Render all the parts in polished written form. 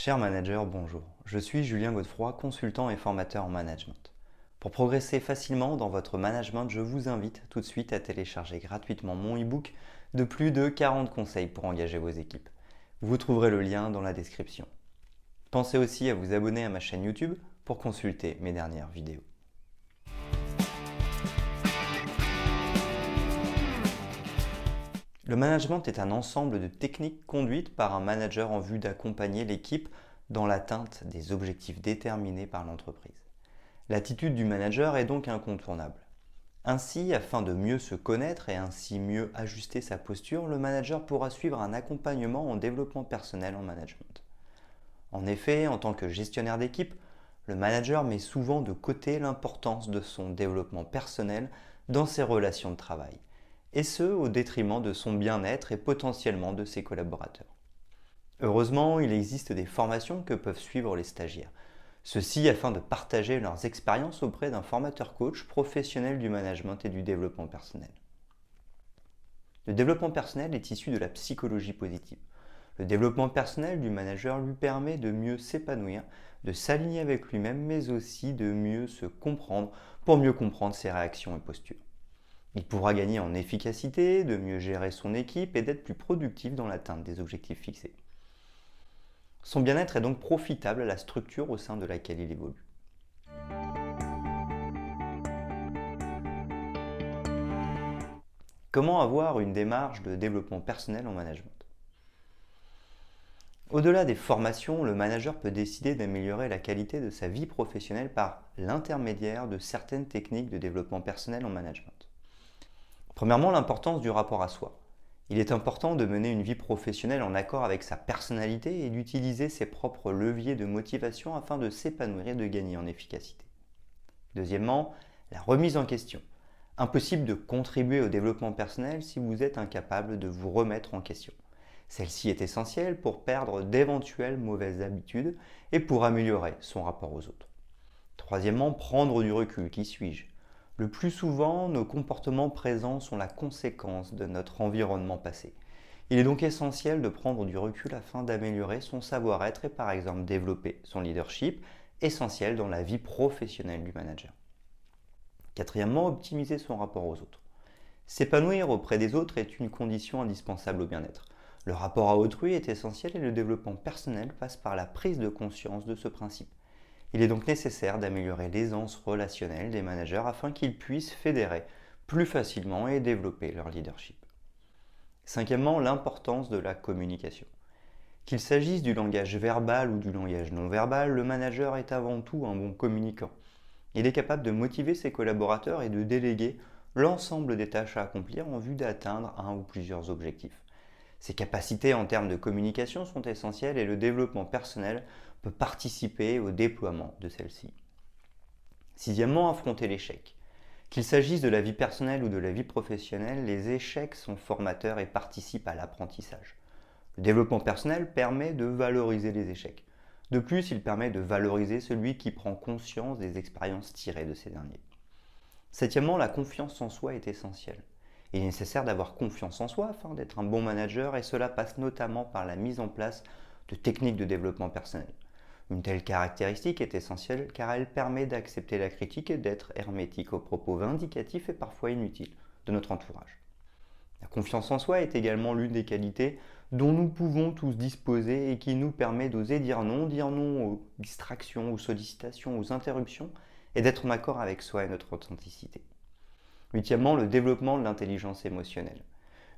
Cher manager, bonjour. Je suis Julien Godefroy, consultant et formateur en management. Pour progresser facilement dans votre management, je vous invite tout de suite à télécharger gratuitement mon e-book de plus de 40 conseils pour engager vos équipes. Vous trouverez le lien dans la description. Pensez aussi à vous abonner à ma chaîne YouTube pour consulter mes dernières vidéos. Le management est un ensemble de techniques conduites par un manager en vue d'accompagner l'équipe dans l'atteinte des objectifs déterminés par l'entreprise. L'attitude du manager est donc incontournable. Ainsi, afin de mieux se connaître et ainsi mieux ajuster sa posture, le manager pourra suivre un accompagnement en développement personnel en management. En effet, en tant que gestionnaire d'équipe, le manager met souvent de côté l'importance de son développement personnel dans ses relations de travail, et ce au détriment de son bien-être et potentiellement de ses collaborateurs. Heureusement, il existe des formations que peuvent suivre les stagiaires. Ceci afin de partager leurs expériences auprès d'un formateur coach professionnel du management et du développement personnel. Le développement personnel est issu de la psychologie positive. Le développement personnel du manager lui permet de mieux s'épanouir, de s'aligner avec lui-même, mais aussi de mieux se comprendre pour mieux comprendre ses réactions et postures. Il pourra gagner en efficacité, de mieux gérer son équipe et d'être plus productif dans l'atteinte des objectifs fixés. Son bien-être est donc profitable à la structure au sein de laquelle il évolue. Comment avoir une démarche de développement personnel en management? Au-delà des formations, le manager peut décider d'améliorer la qualité de sa vie professionnelle par l'intermédiaire de certaines techniques de développement personnel en management. Premièrement, l'importance du rapport à soi. Il est important de mener une vie professionnelle en accord avec sa personnalité et d'utiliser ses propres leviers de motivation afin de s'épanouir et de gagner en efficacité. Deuxièmement, la remise en question. Impossible de contribuer au développement personnel si vous êtes incapable de vous remettre en question. Celle-ci est essentielle pour perdre d'éventuelles mauvaises habitudes et pour améliorer son rapport aux autres. Troisièmement, prendre du recul. Qui suis-je? Le plus souvent, nos comportements présents sont la conséquence de notre environnement passé. Il est donc essentiel de prendre du recul afin d'améliorer son savoir-être et par exemple développer son leadership, essentiel dans la vie professionnelle du manager. Quatrièmement, optimiser son rapport aux autres. S'épanouir auprès des autres est une condition indispensable au bien-être. Le rapport à autrui est essentiel et le développement personnel passe par la prise de conscience de ce principe. Il est donc nécessaire d'améliorer l'aisance relationnelle des managers afin qu'ils puissent fédérer plus facilement et développer leur leadership. Cinquièmement, l'importance de la communication. Qu'il s'agisse du langage verbal ou du langage non verbal, le manager est avant tout un bon communicant. Il est capable de motiver ses collaborateurs et de déléguer l'ensemble des tâches à accomplir en vue d'atteindre un ou plusieurs objectifs. Ses capacités en termes de communication sont essentielles et le développement personnel peut participer au déploiement de celle-ci. Sixièmement, affronter l'échec. Qu'il s'agisse de la vie personnelle ou de la vie professionnelle, les échecs sont formateurs et participent à l'apprentissage. Le développement personnel permet de valoriser les échecs. De plus, il permet de valoriser celui qui prend conscience des expériences tirées de ces derniers. Septièmement, la confiance en soi est essentielle. Il est nécessaire d'avoir confiance en soi afin d'être un bon manager et cela passe notamment par la mise en place de techniques de développement personnel. Une telle caractéristique est essentielle car elle permet d'accepter la critique et d'être hermétique aux propos vindicatifs et parfois inutiles de notre entourage. La confiance en soi est également l'une des qualités dont nous pouvons tous disposer et qui nous permet d'oser dire non aux distractions, aux sollicitations, aux interruptions et d'être en accord avec soi et notre authenticité. Huitièmement, le développement de l'intelligence émotionnelle.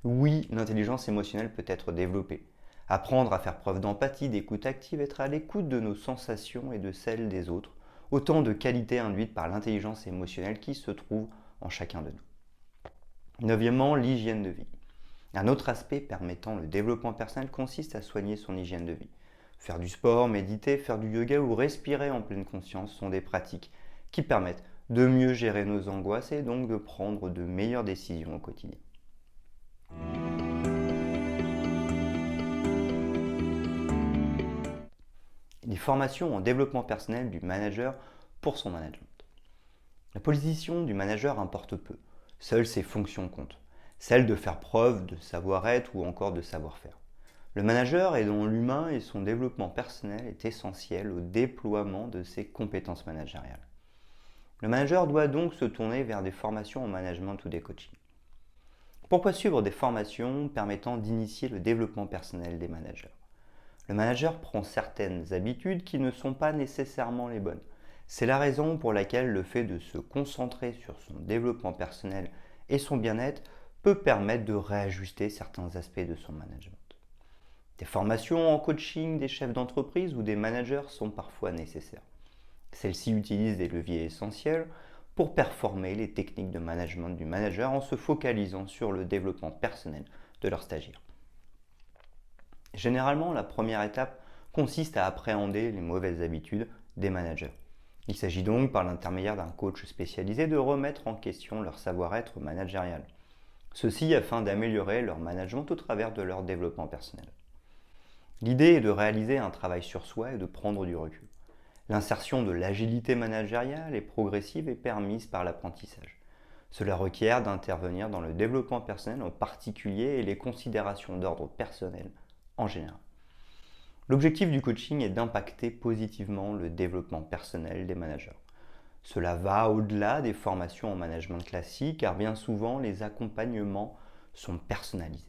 Oui, l'intelligence émotionnelle peut être développée. Apprendre à faire preuve d'empathie, d'écoute active, être à l'écoute de nos sensations et de celles des autres, autant de qualités induites par l'intelligence émotionnelle qui se trouvent en chacun de nous. Neuvièmement, l'hygiène de vie. Un autre aspect permettant le développement personnel consiste à soigner son hygiène de vie. Faire du sport, méditer, faire du yoga ou respirer en pleine conscience sont des pratiques qui permettent de mieux gérer nos angoisses et donc de prendre de meilleures décisions au quotidien. Les formations en développement personnel du manager pour son management. La position du manager importe peu. Seules ses fonctions comptent. Celle de faire preuve de savoir-être ou encore de savoir-faire. Le manager est dont l'humain et son développement personnel est essentiel au déploiement de ses compétences managériales. Le manager doit donc se tourner vers des formations en management ou des coachings. Pourquoi suivre des formations permettant d'initier le développement personnel des managers? Le manager prend certaines habitudes qui ne sont pas nécessairement les bonnes. C'est la raison pour laquelle le fait de se concentrer sur son développement personnel et son bien-être peut permettre de réajuster certains aspects de son management. Des formations en coaching des chefs d'entreprise ou des managers sont parfois nécessaires. Celles-ci utilisent des leviers essentiels pour performer les techniques de management du manager en se focalisant sur le développement personnel de leurs stagiaires. Généralement, la première étape consiste à appréhender les mauvaises habitudes des managers. Il s'agit donc, par l'intermédiaire d'un coach spécialisé, de remettre en question leur savoir-être managérial. Ceci afin d'améliorer leur management au travers de leur développement personnel. L'idée est de réaliser un travail sur soi et de prendre du recul. L'insertion de l'agilité managériale est progressive et permise par l'apprentissage. Cela requiert d'intervenir dans le développement personnel en particulier et les considérations d'ordre personnel en général. L'objectif du coaching est d'impacter positivement le développement personnel des managers. Cela va au-delà des formations en management classique car bien souvent les accompagnements sont personnalisés.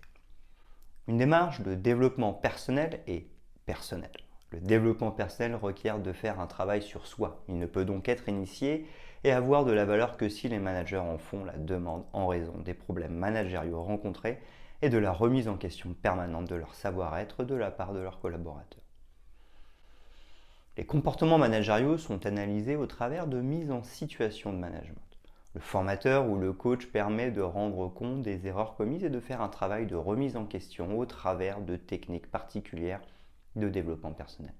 Une démarche de développement personnel est personnelle. Le développement personnel requiert de faire un travail sur soi. Il ne peut donc être initié et avoir de la valeur que si les managers en font la demande en raison des problèmes managériaux rencontrés et de la remise en question permanente de leur savoir-être de la part de leurs collaborateurs. Les comportements managériaux sont analysés au travers de mises en situation de management. Le formateur ou le coach permet de rendre compte des erreurs commises et de faire un travail de remise en question au travers de techniques particulières de développement personnel.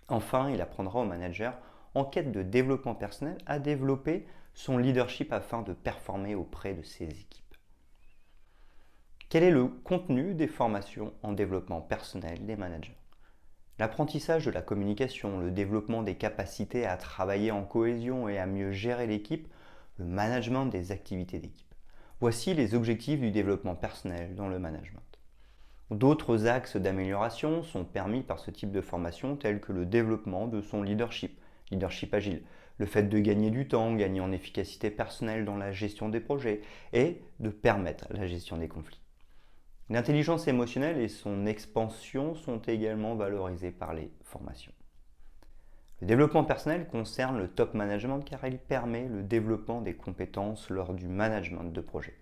Enfin, il apprendra au manager en quête de développement personnel à développer son leadership afin de performer auprès de ses équipes. Quel est le contenu des formations en développement personnel des managers? L'apprentissage de la communication, le développement des capacités à travailler en cohésion et à mieux gérer l'équipe, le management des activités d'équipe. Voici les objectifs du développement personnel dans le management. D'autres axes d'amélioration sont permis par ce type de formation tels que le développement de son leadership agile, le fait de gagner du temps, gagner en efficacité personnelle dans la gestion des projets et de permettre la gestion des conflits. L'intelligence émotionnelle et son expansion sont également valorisées par les formations. Le développement personnel concerne le top management car il permet le développement des compétences lors du management de projet.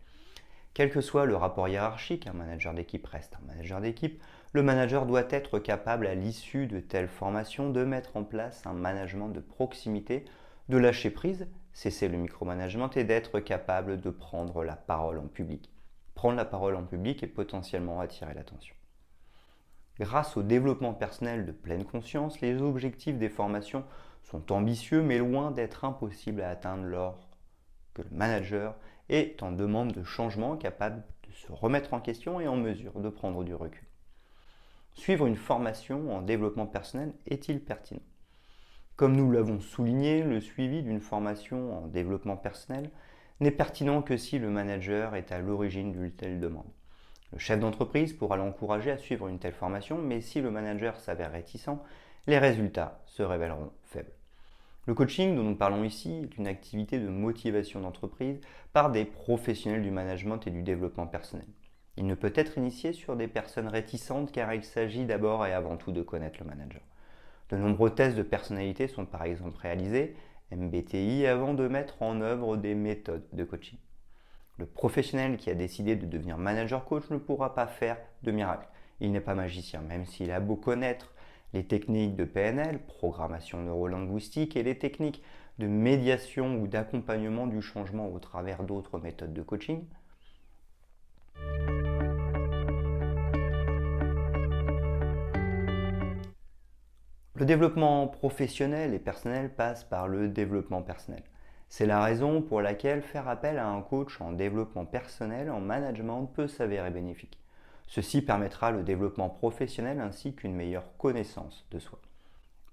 Quel que soit le rapport hiérarchique, un manager d'équipe reste un manager d'équipe, le manager doit être capable à l'issue de telles formations de mettre en place un management de proximité, de lâcher prise, cesser le micromanagement et d'être capable de prendre la parole en public. Prendre la parole en public et potentiellement attirer l'attention. Grâce au développement personnel de pleine conscience, les objectifs des formations sont ambitieux mais loin d'être impossibles à atteindre lorsque le manager est en demande de changement, capable de se remettre en question et en mesure de prendre du recul. Suivre une formation en développement personnel est-il pertinent? Comme nous l'avons souligné, le suivi d'une formation en développement personnel n'est pertinent que si le manager est à l'origine d'une telle demande. Le chef d'entreprise pourra l'encourager à suivre une telle formation, mais si le manager s'avère réticent, les résultats se révéleront faibles. Le coaching dont nous parlons ici est une activité de motivation d'entreprise par des professionnels du management et du développement personnel. Il ne peut être initié sur des personnes réticentes car il s'agit d'abord et avant tout de connaître le manager. De nombreux tests de personnalité sont par exemple réalisés, MBTI, avant de mettre en œuvre des méthodes de coaching. Le professionnel qui a décidé de devenir manager coach ne pourra pas faire de miracle. Il n'est pas magicien, même s'il a beau connaître les techniques de PNL, programmation neurolinguistique, et les techniques de médiation ou d'accompagnement du changement au travers d'autres méthodes de coaching. Le développement professionnel et personnel passe par le développement personnel. C'est la raison pour laquelle faire appel à un coach en développement personnel, en management, peut s'avérer bénéfique. Ceci permettra le développement professionnel ainsi qu'une meilleure connaissance de soi.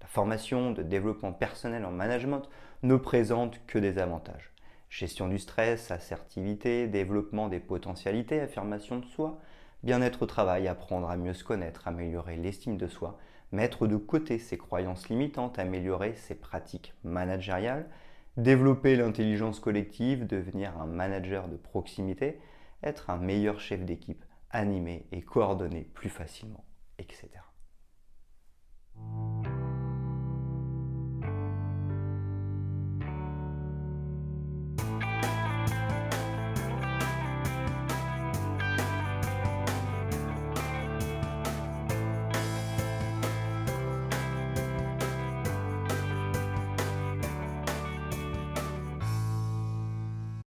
La formation de développement personnel en management ne présente que des avantages. Gestion du stress, assertivité, développement des potentialités, affirmation de soi, Bien-être au travail, apprendre à mieux se connaître, améliorer l'estime de soi, mettre de côté ses croyances limitantes, améliorer ses pratiques managériales, développer l'intelligence collective, devenir un manager de proximité, être un meilleur chef d'équipe, animer et coordonner plus facilement, etc.